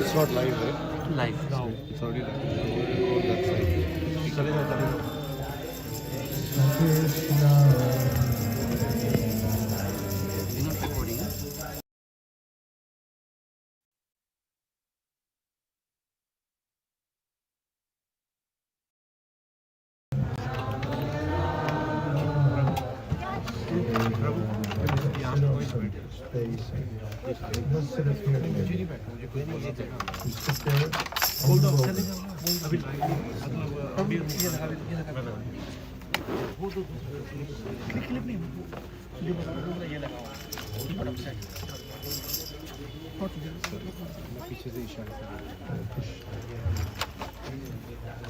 It's not live, right? Live. No. It's already live. Go on that side. चले जाओ, चले जाओ. You're not recording, huh?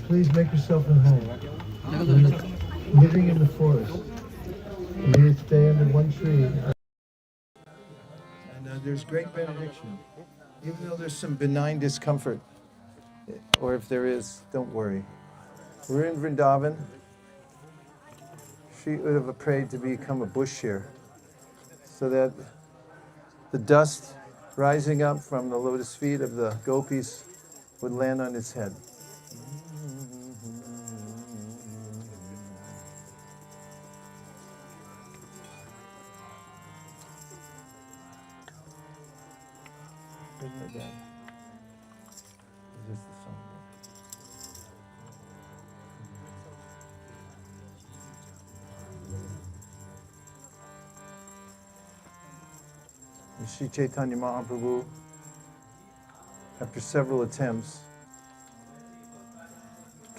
Please make yourself at home. Living in the forest. You stay under one tree. And there's great benediction. Even though there's some benign discomfort, or if there is, don't worry. We're in Vrindavan. She would have prayed to become a bush here, so that the dust rising up from the lotus feet of the gopis would land on his head. Bring it down. Is this the song? And Sri Chaitanya Mahaprabhu, after several attempts,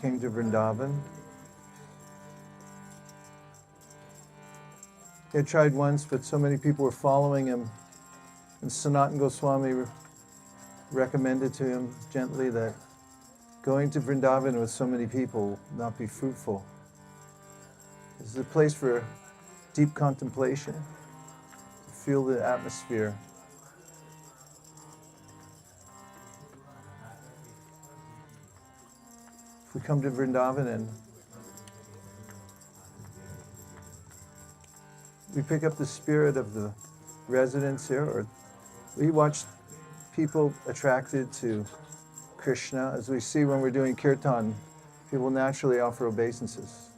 came to Vrindavan. He had tried once, but so many people were following him, and Sanatana Goswami recommended to him gently that going to Vrindavan with so many people will not be fruitful. This is a place for deep contemplation, to feel the atmosphere. If we come to Vrindavan and we pick up the spirit of the residents here, or we watch people attracted to Krishna, as we see when we're doing kirtan, people naturally offer obeisances.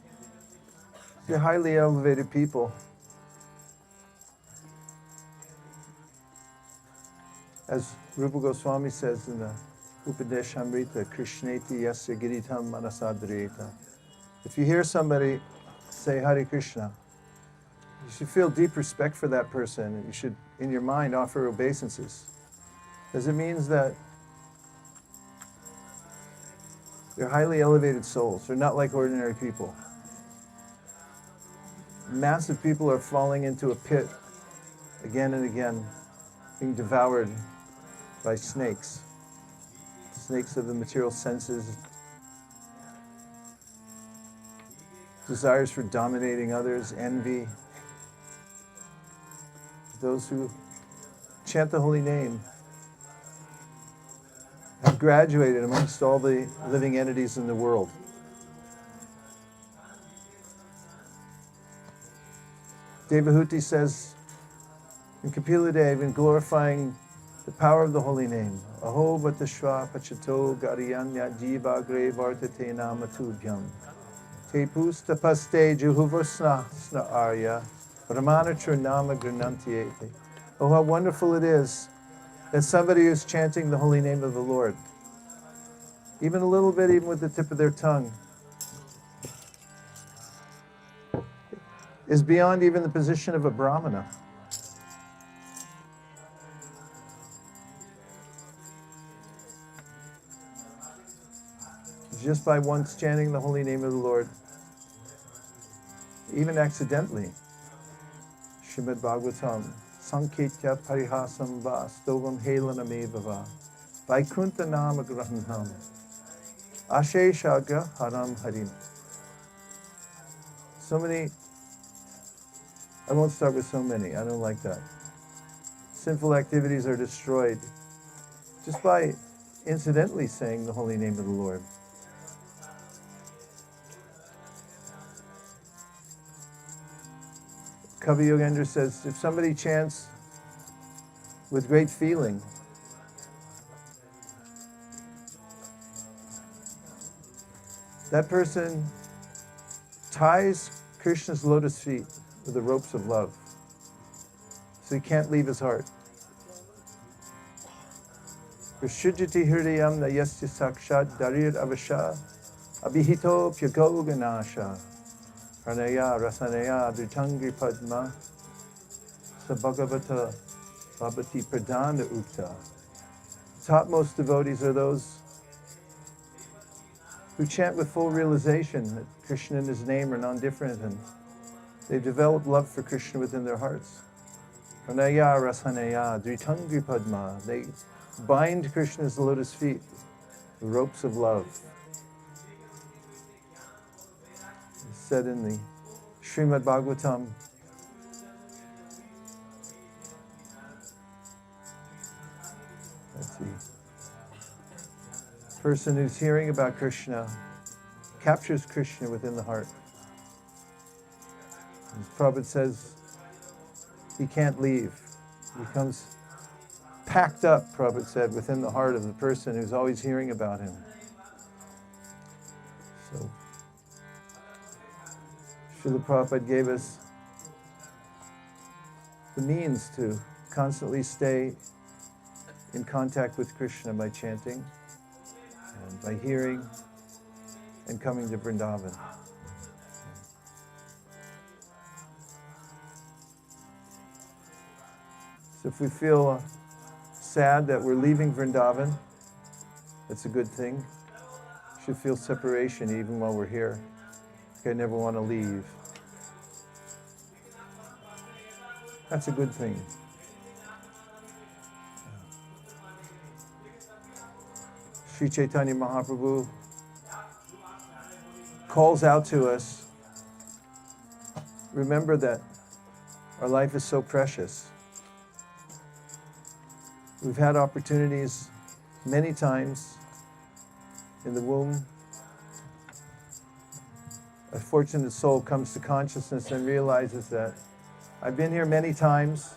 They're highly elevated people. As Rupa Goswami says in the Upadeshamrita, Krishneti yasya giritam manasadriyeta. If you hear somebody say Hare Krishna, you should feel deep respect for that person, and you should, in your mind, offer obeisances. Because it means that they're highly elevated souls. They're not like ordinary people. Massive people are falling into a pit again and again, being devoured by snakes. Snakes of the material senses, desires for dominating others, envy. Those who chant the holy name have graduated amongst all the living entities in the world. Devahuti says in Kapila Dev, in glorifying the power of the holy name, Aho Vatashva Pachato Gariyanya Jiva Gre Vartate Namatubhyam Te Pustapaste Juhuvasna Sna Arya Brahmanatra Nama Granantiete. Oh, how wonderful it is that somebody who's chanting the holy name of the Lord, even a little bit, even with the tip of their tongue, is beyond even the position of a brahmana. Just by once chanting the holy name of the Lord, even accidentally. Srimad Bhagavatam, Sanketya Parihasam Va Stovam Helanam Evava Vaikuntha Nama Grahanam Asheshaga Haram Harim. So many, I won't start with so many, I don't like that. Sinful activities are destroyed just by incidentally saying the holy name of the Lord. Kavi Yogendra says, if somebody chants with great feeling, that person ties Krishna's lotus feet with the ropes of love, so he can't leave his heart. Prashujati hridayam na yasya sakshat darir avasha abhihito pyagoganasha pranaya rasanaya dhritangi padma sabhagavata bhavati pradana ukta. Topmost devotees are those who chant with full realization that Krishna and his name are non-different, and they've developed love for Krishna within their hearts. Pranaya rasanaya dhritangi padma. They bind Krishna's lotus feet, the ropes of love. It's said in the Srimad Bhagavatam, let's see, person who's hearing about Krishna captures Krishna within the heart. As Prabhupada says, he can't leave. He becomes packed up, Prabhupada said, within the heart of the person who's always hearing about him. So, Srila Prabhupada gave us the means to constantly stay in contact with Krishna by chanting and by hearing and coming to Vrindavan. So if we feel sad that we're leaving Vrindavan, that's a good thing. We should feel separation even while we're here. I never want to leave. That's a good thing. Sri Chaitanya Mahaprabhu calls out to us, remember that our life is so precious. We've had opportunities many times in the womb. A fortunate soul comes to consciousness and realizes that I've been here many times,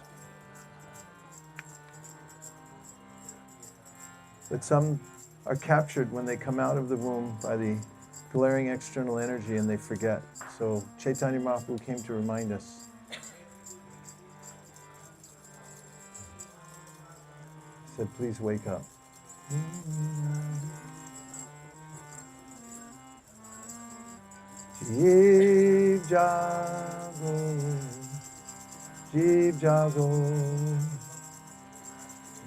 but some are captured when they come out of the womb by the glaring external energy and they forget. So Chaitanya Mahaprabhu came to remind us. He said, please wake up. Jeev jago, Jeev jago,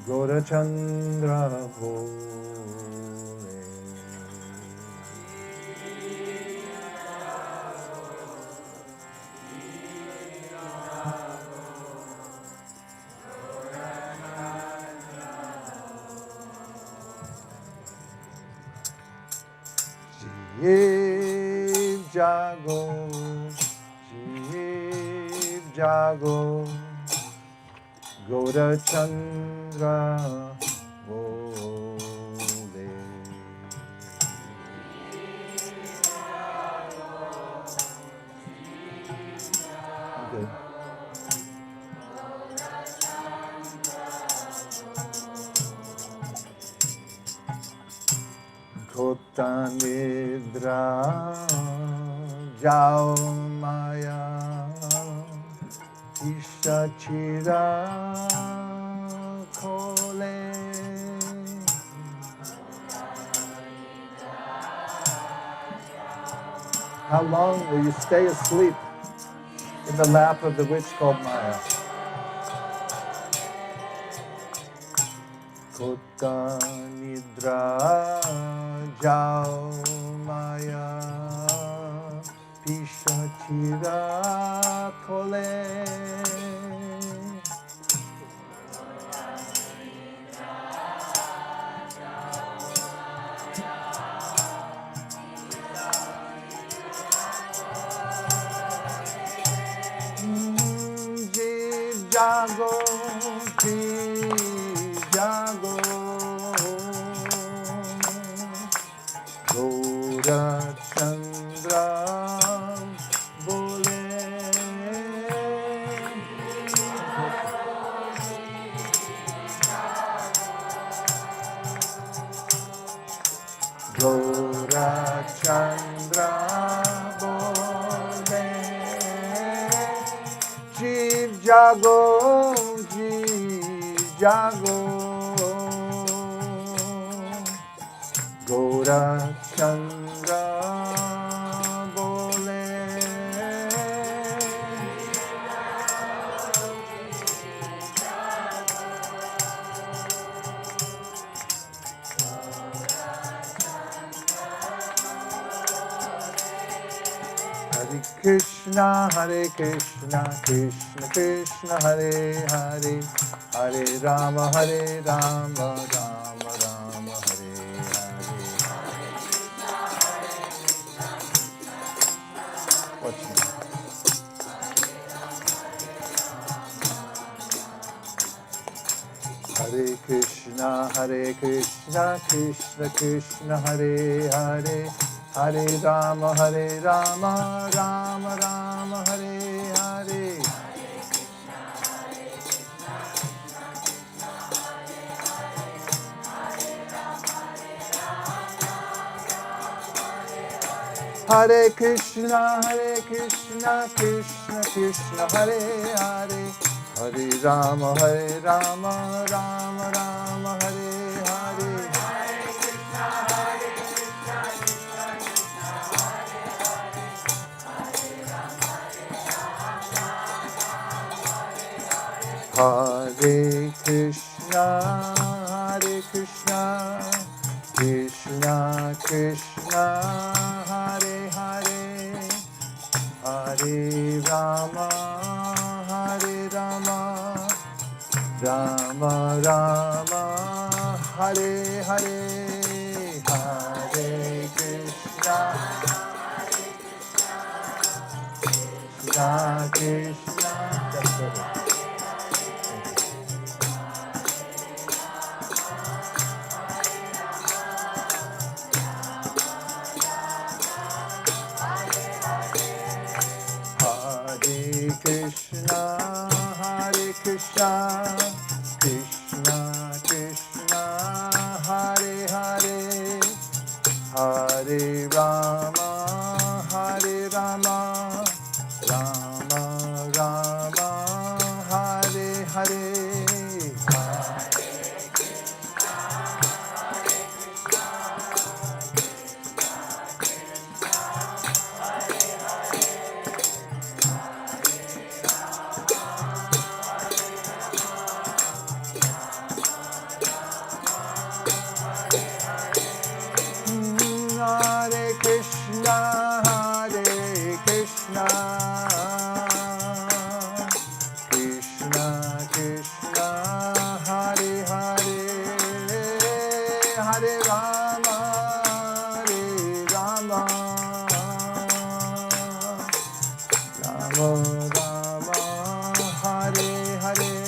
Gaura Chandra bole. Jeev jago, Jeev jago, Gaura Chandra bole. Good. Kota nidra jao maya isha chira khole. How long will you stay asleep in the lap of the witch called Maya? Kota nidra jao maya pisha chira khole. Jeev jago, Jeev jago, Gaura Chandra bole. Gaura Chandra Bole Jeev Jago Jeev Jago Gaura Chandra Bole Hare Krishna, Krishna Krishna, Hare Hare, Hare Rama, Rama Rama, Hare Hare. What's next? Hare Krishna, Krishna Krishna, Hare Hare, Hare Rama, Rama Rama, Hare Hare. Hare Krishna, Krishna Krishna, Hare Hare, Hare Rama, Rama Rama, Hare Hare. Hare Krishna, Krishna Krishna, Hare Hare, Hare Rama, Rama Rama, Hare Hare, Hare Krishna, Krishna. That's it. Krishna, Krishna Krishna, Hare Hare, Hare Rama, Rama Rama, Hare Hare, Hare Krishna, Krishna Krishna, Hare Hare, Hare Rama, Rama Rama, Hare Hare.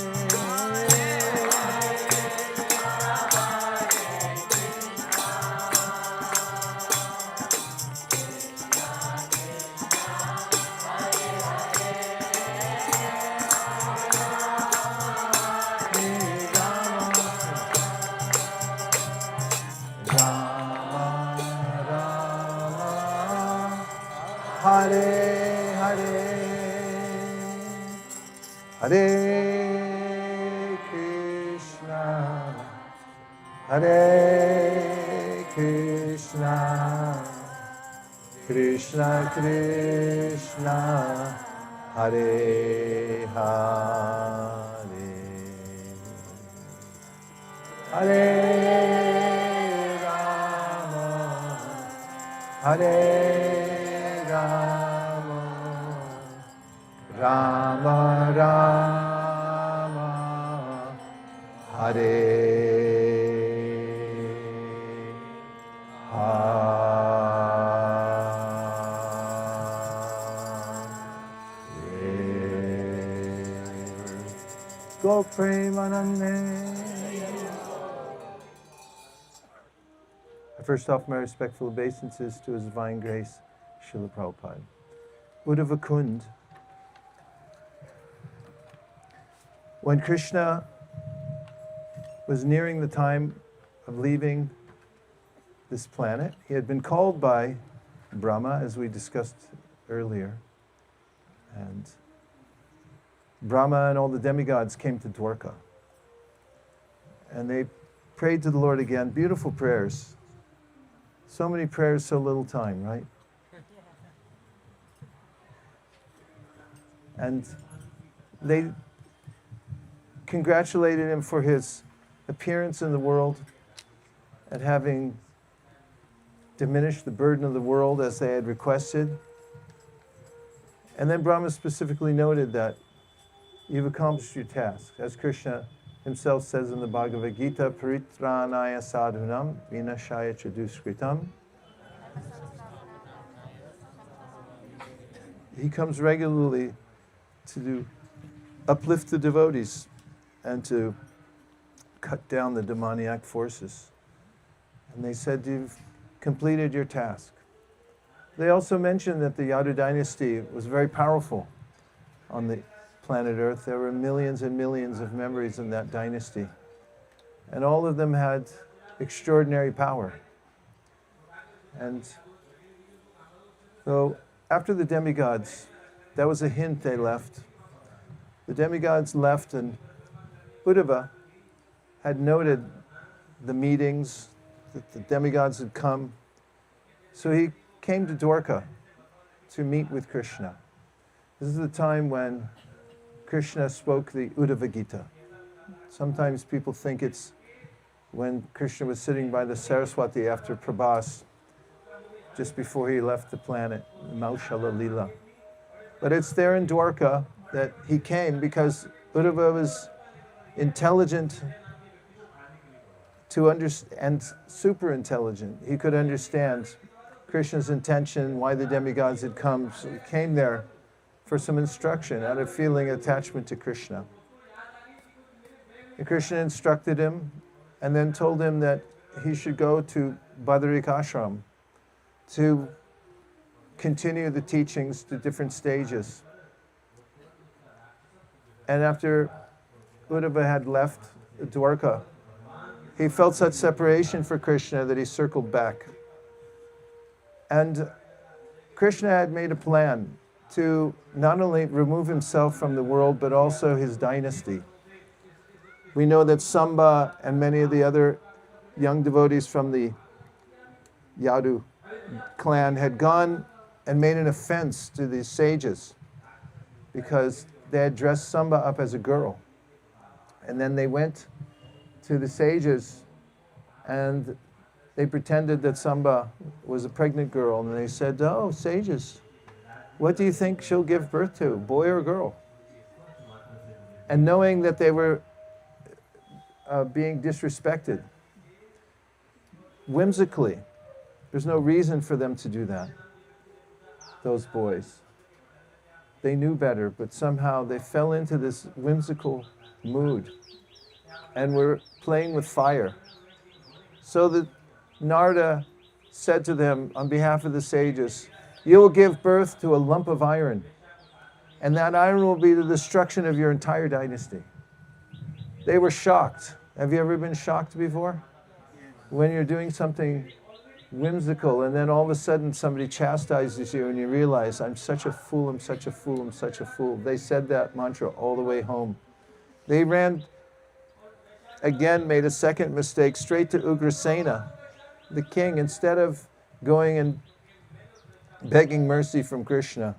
Hare Hare, Hare Krishna, Krishna Krishna, Hare Hare, Hare Rama, Hare Rama, Rama Rama, Hare Hare. Go Premanande. I first offer my respectful obeisances to His Divine Grace, Srila Prabhupada. Uddhava and Kund. When Krishna was nearing the time of leaving this planet. He had been called by Brahma, as we discussed earlier. And Brahma and all the demigods came to Dwarka. And they prayed to the Lord again. Beautiful prayers. So many prayers, so little time, right? And they congratulated him for his appearance in the world and having diminished the burden of the world as they had requested. And then Brahma specifically noted that you've accomplished your task. As Krishna himself says in the Bhagavad Gita, Paritranaya sadhunam vinashaya chaduskritam. He comes regularly to uplift the devotees and to cut down the demoniac forces. And they said, you've completed your task. They also mentioned that the Yadu dynasty was very powerful on the planet Earth. There were millions and millions of members in that dynasty. And all of them had extraordinary power. And so after the demigods, that was a hint they left. The demigods left, and Uddhava had noted the meetings, that the demigods had come. So he came to Dwarka to meet with Krishna. This is the time when Krishna spoke the Uddhava Gita. Sometimes people think it's when Krishna was sitting by the Saraswati after Prabhas, just before he left the planet, Maushala Lila. But it's there in Dwarka that he came because Uddhava was intelligent and super intelligent. He could understand Krishna's intention, why the demigods had come. So he came there for some instruction out of feeling attachment to Krishna. And Krishna instructed him and then told him that he should go to Badarik Ashram to continue the teachings to different stages. And after Uddhava had left Dwarka, he felt such separation for Krishna that he circled back. And Krishna had made a plan to not only remove himself from the world, but also his dynasty. We know that Samba and many of the other young devotees from the Yadu clan had gone and made an offense to these sages because they had dressed Samba up as a girl. And then they went to the sages and they pretended that Samba was a pregnant girl, and they said, oh, sages, what do you think she'll give birth to, boy or girl? And knowing that they were being disrespected, whimsically, there's no reason for them to do that, those boys. They knew better, but somehow they fell into this whimsical mood and were playing with fire. So that Narada said to them on behalf of the sages, you will give birth to a lump of iron, and that iron will be the destruction of your entire dynasty. They were shocked. Have you ever been shocked before? When you're doing something whimsical and then all of a sudden somebody chastises you and you realize, I'm such a fool, I'm such a fool, I'm such a fool. They said that mantra all the way home. They ran, again, made a second mistake, straight to Ugrasena, the king, instead of going and begging mercy from Krishna.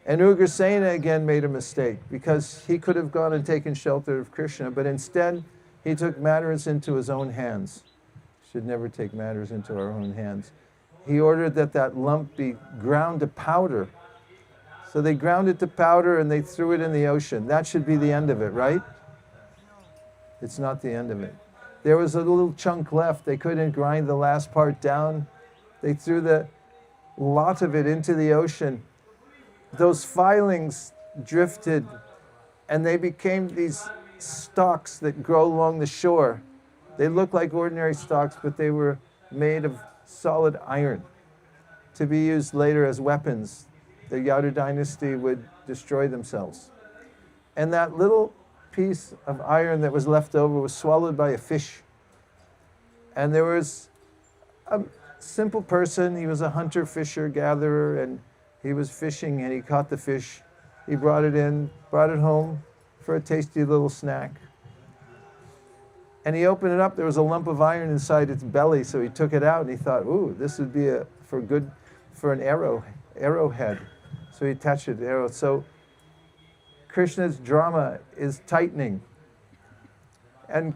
And Ugrasena again made a mistake because he could have gone and taken shelter of Krishna, but instead he took matters into his own hands. Should never take matters into our own hands. He ordered that that lump be ground to powder. So they ground it to powder and they threw it in the ocean. That should be the end of it, right? It's not the end of it. There was a little chunk left. They couldn't grind the last part down. They threw the lot of it into the ocean. Those filings drifted and they became these stalks that grow along the shore. They look like ordinary stalks, but they were made of solid iron to be used later as weapons. The Yadu dynasty would destroy themselves. And that little piece of iron that was left over was swallowed by a fish. And there was a simple person. He was a hunter, fisher, gatherer, and he was fishing and he caught the fish. He brought it home for a tasty little snack. And he opened it up, there was a lump of iron inside its belly, so he took it out and he thought, ooh, this would be for an arrowhead. So he attached it to the arrow. So Krishna's drama is tightening. And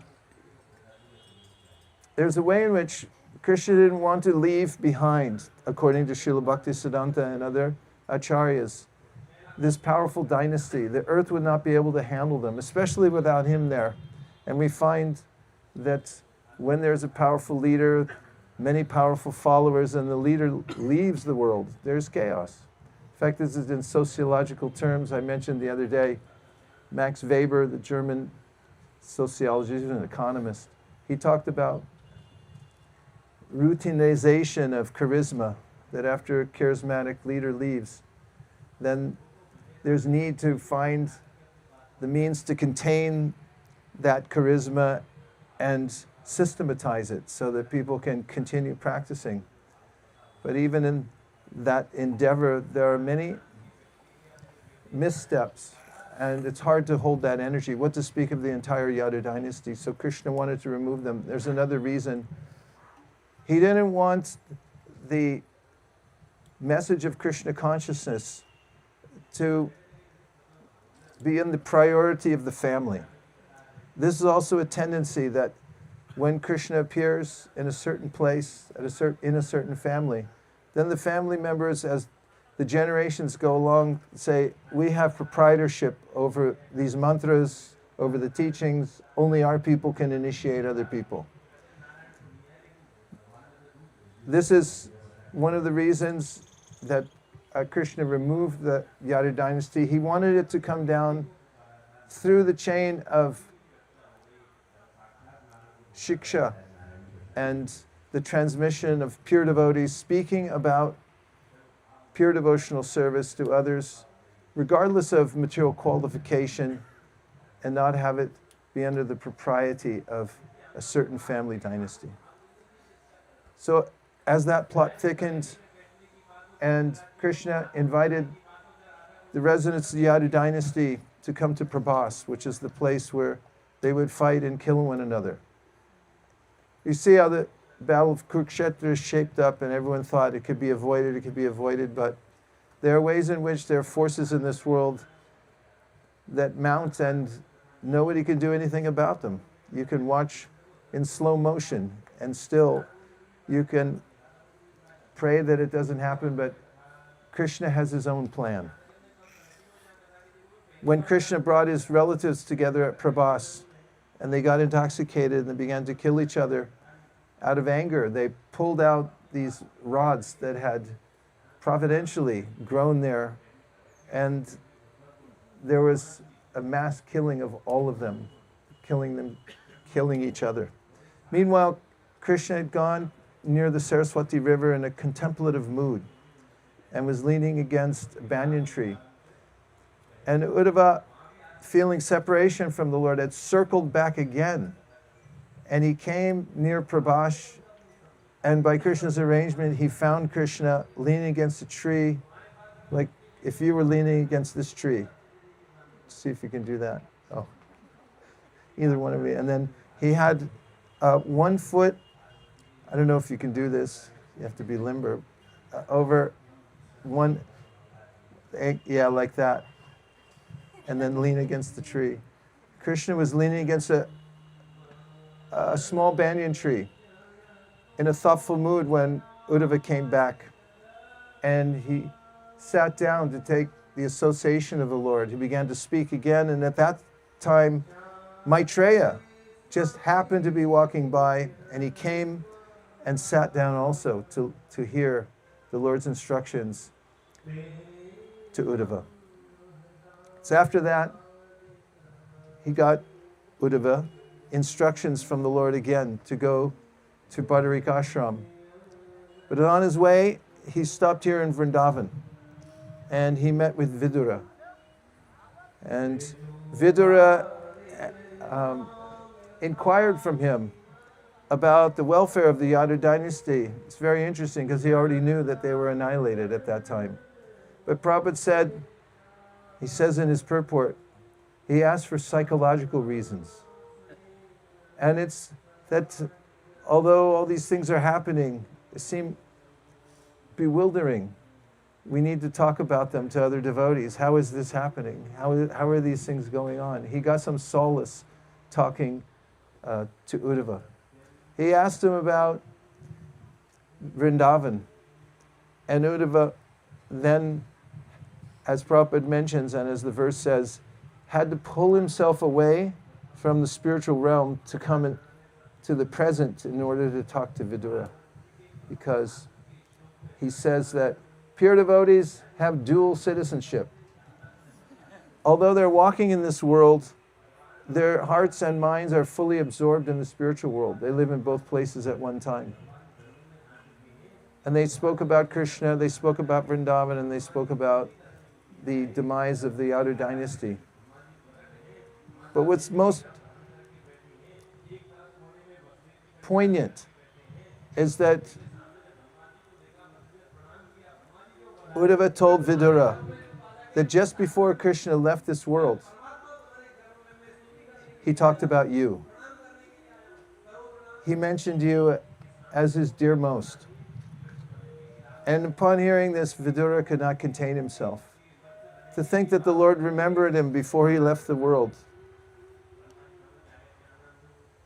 there's a way in which Krishna didn't want to leave behind, according to Srila Bhaktisiddhanta and other acharyas, this powerful dynasty. The earth would not be able to handle them, especially without him there. And we find that when there's a powerful leader, many powerful followers, and the leader leaves the world, there's chaos. In fact, this is in sociological terms. I mentioned the other day, Max Weber, the German sociologist, an economist, he talked about routinization of charisma, that after a charismatic leader leaves, then there's need to find the means to contain that charisma and systematize it so that people can continue practicing. But even in that endeavor, there are many missteps, and it's hard to hold that energy. What to speak of the entire Yadu dynasty? So Krishna wanted to remove them. There's another reason. He didn't want the message of Krishna consciousness to be in the priority of the family. This is also a tendency that when Krishna appears in a certain place, in a certain family, then the family members, as the generations go along, say, we have proprietorship over these mantras, over the teachings, only our people can initiate other people. This is one of the reasons that Krishna removed the Yadu dynasty. He wanted it to come down through the chain of shiksha and the transmission of pure devotees speaking about pure devotional service to others, regardless of material qualification, and not have it be under the propriety of a certain family dynasty. So as that plot thickened, and Krishna invited the residents of the Yadu dynasty to come to Prabhas, which is the place where they would fight and kill one another. You see how the Battle of Kurukshetra is shaped up, and everyone thought it could be avoided, but there are ways in which there are forces in this world that mount and nobody can do anything about them. You can watch in slow motion and still you can pray that it doesn't happen, but Krishna has his own plan. When Krishna brought his relatives together at Prabhas and they got intoxicated and they began to kill each other, out of anger, they pulled out these rods that had providentially grown there, and there was a mass killing of all of them, killing each other. Meanwhile, Krishna had gone near the Saraswati River in a contemplative mood and was leaning against a banyan tree. And Uddhava, feeling separation from the Lord, had circled back again. And he came near Prabhas, and by Krishna's arrangement, he found Krishna leaning against a tree, like if you were leaning against this tree. See if you can do that. Oh, either one of you. And then he had 1 foot, I don't know if you can do this, you have to be limber, over one, yeah, like that, and then lean against the tree. Krishna was leaning against a small banyan tree in a thoughtful mood when Uddhava came back, and he sat down to take the association of the Lord. He began to speak again, and at that time Maitreya just happened to be walking by, and he came and sat down also to hear the Lord's instructions to Uddhava. So after that, he got Uddhava instructions from the Lord again to go to Badarik Ashram. But on his way, he stopped here in Vrindavan, and he met with Vidura. And Vidura inquired from him about the welfare of the Yadu dynasty. It's very interesting because he already knew that they were annihilated at that time. But Prabhupada said, he says in his purport, he asked for psychological reasons. And it's that although all these things are happening, it seems bewildering. We need to talk about them to other devotees. How is this happening? How are these things going on? He got some solace talking to Uddhava. He asked him about Vrindavan. And Uddhava then, as Prabhupada mentions and as the verse says, had to pull himself away from the spiritual realm to come to the present in order to talk to Vidura. Because he says that pure devotees have dual citizenship. Although they're walking in this world, their hearts and minds are fully absorbed in the spiritual world. They live in both places at one time. And they spoke about Krishna, they spoke about Vrindavan, and they spoke about the demise of the Yadu dynasty. But what's most poignant is that Uddhava told Vidura that just before Krishna left this world, he talked about you. He mentioned you as his dearmost. And upon hearing this, Vidura could not contain himself. To think that the Lord remembered him before he left the world.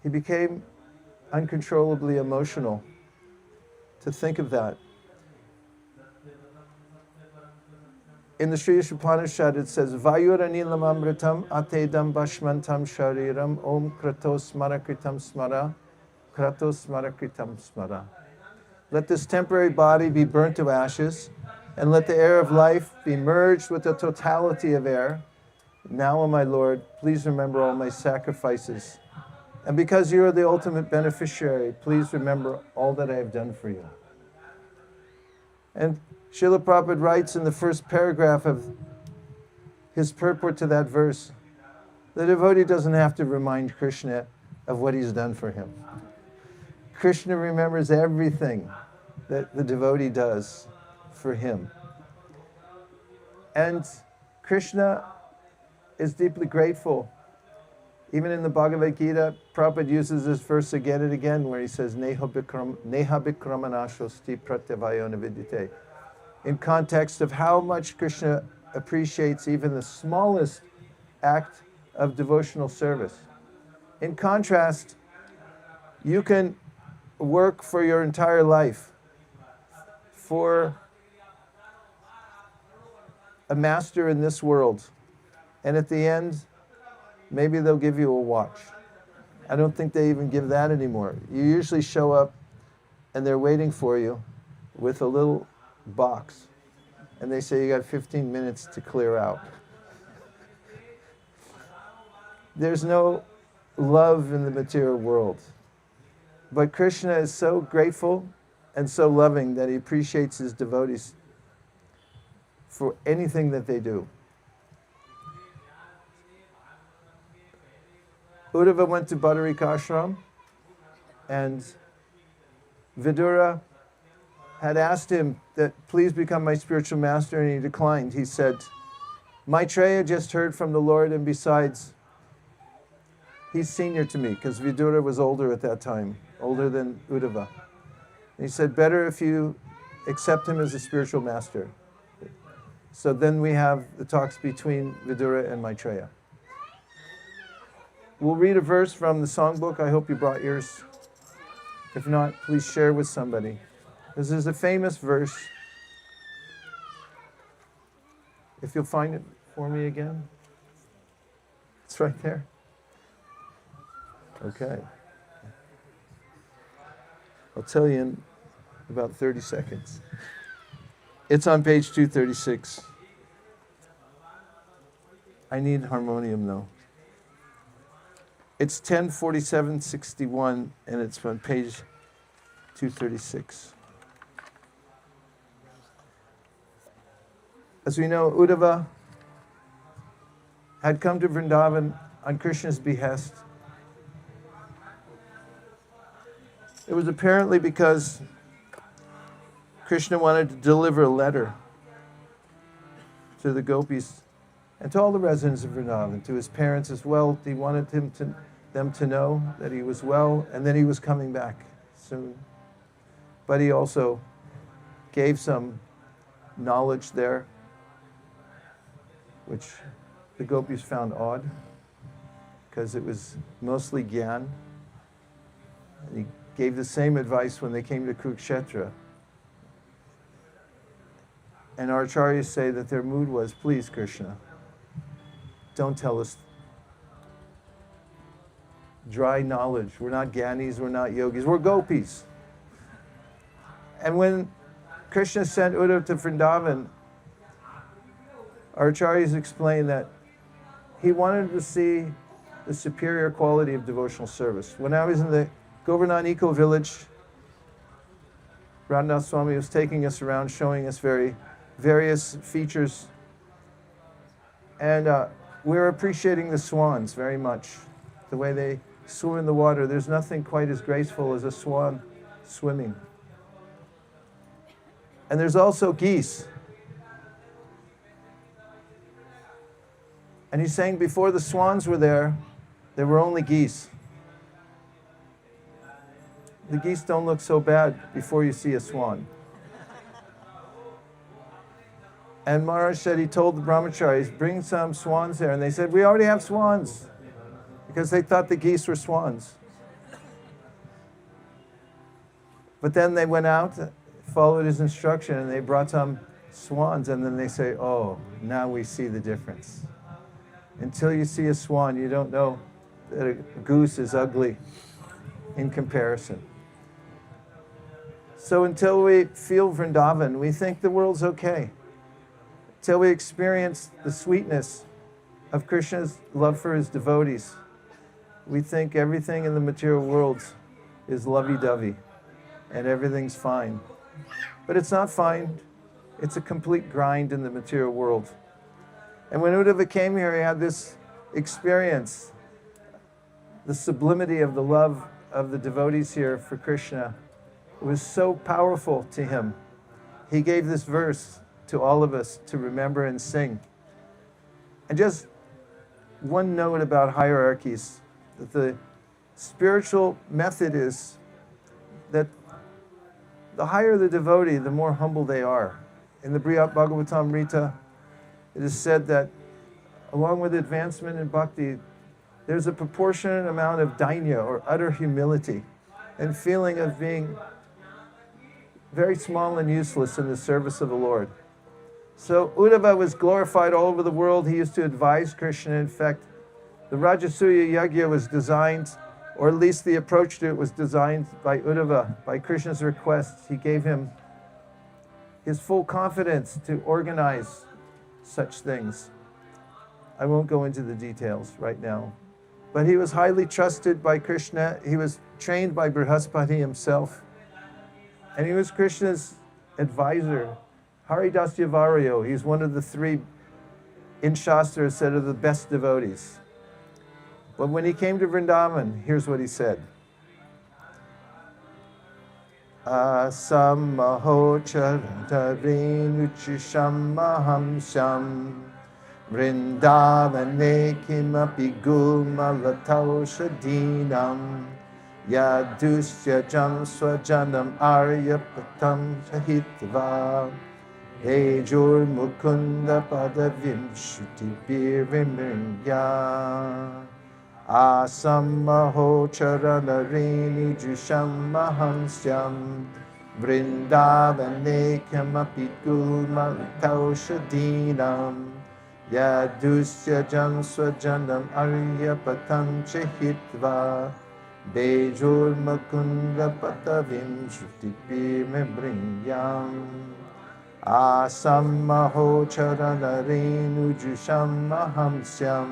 He became uncontrollably emotional to think of that. In the Sri Upanishad it says, Vayuranilam amritam atedam bashmantam shariram om kratos smarakritam smara, kratos smarakritam smara. Let this temporary body be burnt to ashes, and let the air of life be merged with the totality of air. Now, O my Lord, please remember all my sacrifices. And because you are the ultimate beneficiary, please remember all that I have done for you. And Srila Prabhupada writes in the first paragraph of his purport to that verse, the devotee doesn't have to remind Krishna of what he's done for him. Krishna remembers everything that the devotee does for him. And Krishna is deeply grateful. Even in the Bhagavad Gita, Prabhupada uses this verse again and again where he says, Neha bikramanashosti pratyavayona vidyate. In context of how much Krishna appreciates even the smallest act of devotional service. In contrast, you can work for your entire life for a master in this world, and at the end, maybe they'll give you a watch. I don't think they even give that anymore. You usually show up and they're waiting for you with a little box, and they say you got 15 minutes to clear out. There's no love in the material world. But Krishna is so grateful and so loving that he appreciates his devotees for anything that they do. Uddhava went to Badarika Ashram, and Vidura had asked him that please become my spiritual master, and he declined. He said, Maitreya just heard from the Lord, and besides, he's senior to me, because Vidura was older at that time, older than Uddhava. And he said, better if you accept him as a spiritual master. So then we have the talks between Vidura and Maitreya. We'll read a verse from the songbook. I hope you brought yours. If not, please share with somebody. This is a famous verse. If you'll find it for me again. It's right there. Okay. I'll tell you in about 30 seconds. It's on page 236. I need harmonium though. It's 1047-61 and it's on page 236. As we know, Uddhava had come to Vrindavan on Krishna's behest. It was apparently because Krishna wanted to deliver a letter to the gopis and to all the residents of Vrindavan, to his parents as well. He wanted them to know that he was well and that he was coming back soon. But he also gave some knowledge there, which the gopis found odd, because it was mostly Gyan. And he gave the same advice when they came to Kurukshetra. And our acharyas say that their mood was, please, Krishna, don't tell us dry knowledge. We're not Gyanis, we're not yogis, we're gopis. And when Krishna sent Uddhava to Vrindavan, our acharyas explained that he wanted to see the superior quality of devotional service. When I was in the Govardhan Eco Village, Radhanath Swami was taking us around, showing us various features. And we were appreciating the swans very much, the way they swim in the water. There's nothing quite as graceful as a swan swimming. And there's also geese. And he's saying before the swans were there were only geese. The geese don't look so bad before you see a swan. And Maharaj said he told the brahmacharis, bring some swans there. And they said, we already have swans, because they thought the geese were swans. But then they went out, followed his instruction, and they brought some swans. And then they say, oh, now we see the difference. Until you see a swan, you don't know that a goose is ugly in comparison. So until we feel Vrindavan, we think the world's okay. Until we experience the sweetness of Krishna's love for his devotees, we think everything in the material world is lovey-dovey and everything's fine. But it's not fine. It's a complete grind in the material world. And when Uddhava came here, he had this experience, the sublimity of the love of the devotees here for Krishna. It was so powerful to him. He gave this verse to all of us to remember and sing. And just one note about hierarchies, that the spiritual method is that the higher the devotee, the more humble they are. In the Brihad Bhagavatamrita, it is said that along with advancement in bhakti, there's a proportionate amount of dainya, or utter humility, and feeling of being very small and useless in the service of the Lord. So Uddhava was glorified all over the world. He used to advise Krishna. In fact, the Rajasuya Yagya was designed, or at least the approach to it was designed by Uddhava, by Krishna's request. He gave him his full confidence to organize such things. I won't go into the details right now. But he was highly trusted by Krishna. He was trained by Brihaspati himself. And he was Krishna's advisor. Haridasya Varyo, he's one of the three in Shastra said are the best devotees. But when he came to Vrindavan, here's what he said. Asammaho charatarenuchisham mahamsyam Vrindavane kimapi gulmalataushadinam Yadusya jam swajanam aryapatam sahitva Ejur mukunda padavim shutibiriminya Asammaho charanarini jusham mahamsyam Vrindavane kamapi gulmalataushadinam Yadusya jam swajanam aryapatam chahitva Bejur makunda patavim shutipiriminyam Asammaho charanarenu jusham mahamsyam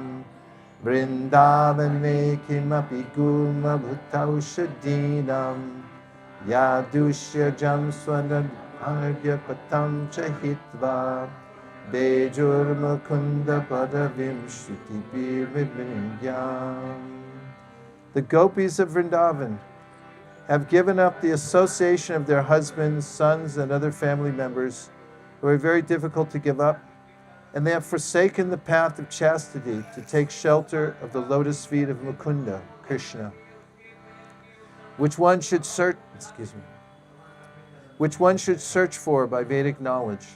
Vrindavane kimapi gulma bhutaushadinam Yadusya jam swadanam aryapatam chahitva Bejur makunda padavim shutipiriminyam. The gopis of Vrindavan have given up the association of their husbands, sons, and other family members who are very difficult to give up, and they have forsaken the path of chastity to take shelter of the lotus feet of Mukunda, Krishna, which one should search for by Vedic knowledge.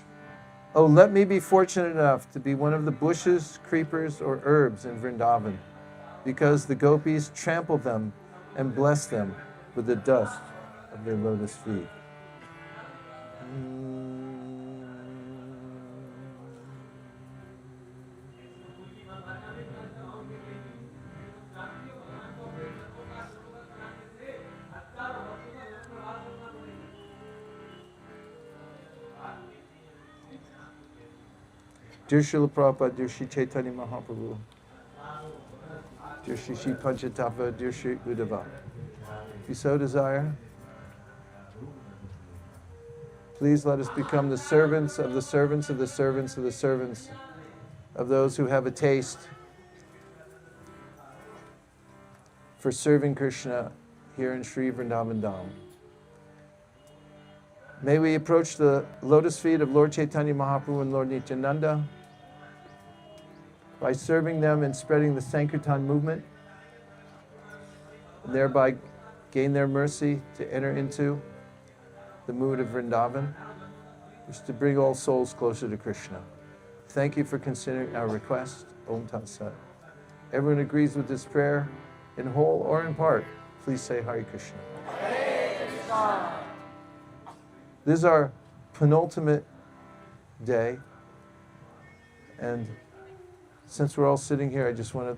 Oh, let me be fortunate enough to be one of the bushes, creepers, or herbs in Vrindavan, because the gopis trample them and bless them with the dust of their lotus feet. Dear Srila Prabhupada, dear Sri Chaitanya Mahaprabhu, dear Sri Panchatattva, dear Sri Uddhava, if you so desire, please let us become the servants of the servants of the servants of the servants of those who have a taste for serving Krishna here in Sri Vrindavan Dham. May we approach the lotus feet of Lord Chaitanya Mahaprabhu and Lord Nityananda by serving them and spreading the Sankirtan movement, and thereby gain their mercy to enter into the mood of Vrindavan, which is to bring all souls closer to Krishna. Thank you for considering our request. Om Tat Sat. Everyone agrees with this prayer, in whole or in part. Please say Hare Krishna. Hare Krishna. This is our penultimate day, and since we're all sitting here, I just want to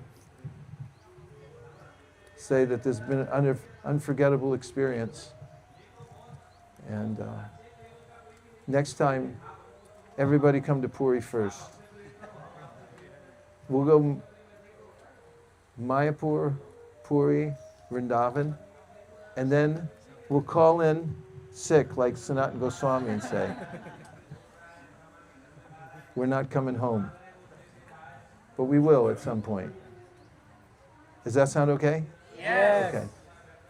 say that this has been an unforgettable experience. And next time, everybody come to Puri first. We'll go Mayapur, Puri, Vrindavan, and then we'll call in sick like Sanatana Goswami and say, we're not coming home. But we will at some point. Does that sound okay? Yes. Okay.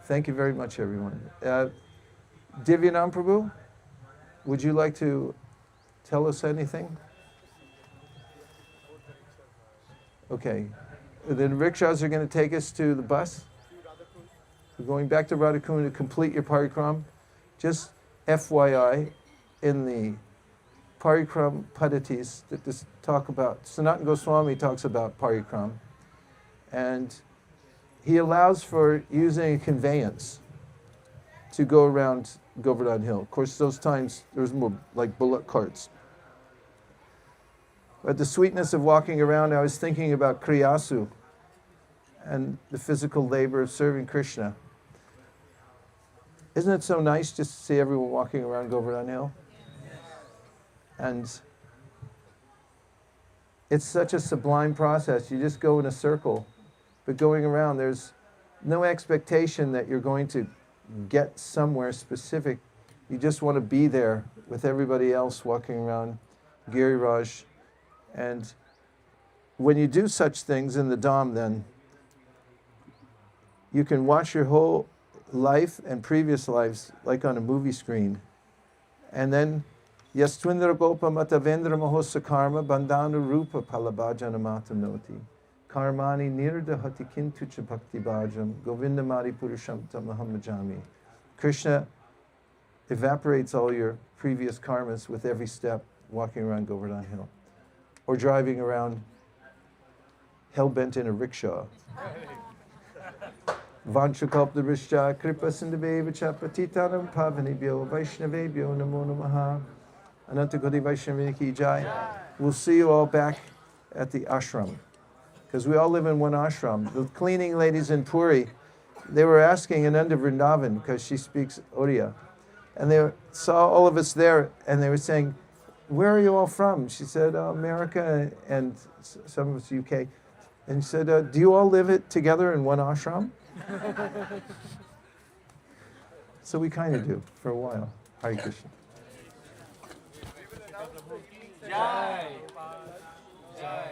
Thank you very much, everyone. Divyanam Prabhu, would you like to tell us anything? Okay. The rickshaws are going to take us to the bus. We're going back to Radhakund to complete your parikram. Just FYI, in the parikram padatis that this talk about, Sanatana Goswami talks about parikram, and he allows for using a conveyance to go around Govardhan Hill. Of course, those times there was more like bullock carts. But the sweetness of walking around, I was thinking about Kriyasu and the physical labor of serving Krishna. Isn't it so nice just to see everyone walking around Govardhan Hill? And it's such a sublime process. You just go in a circle, but going around, there's no expectation that you're going to get somewhere specific. You just want to be there with everybody else walking around Giriraj. And when you do such things in the Dham, then you can watch your whole life and previous lives like on a movie screen. And then Yastvindra Gopa Matavendra Mahosa Karma Bandhanu Rupa Palabhajana Matanoti Karmani Nirda Hatikintucha Bhakti Bhajam Govinda Mari Purushamta Mahamajami. Krishna evaporates all your previous karmas with every step walking around Govardhan Hill. Or driving around hell-bent in a rickshaw. Vanchakalpa Rishya Kripa Sindhaveva Chapatitanam Pavanibhyo Vaishnavebhyo Namo Namaha. Ananta Godi Vaishnavini Ki Jai. We'll see you all back at the ashram, because we all live in one ashram. The cleaning ladies in Puri, they were asking Ananda Vrindavan, because she speaks Oriya, and they saw all of us there, and they were saying, where are you all from? She said, America and some of us UK. And she said, do you all live together in one ashram? So we kind of do for a while. Hare Krishna. Jai. Jai.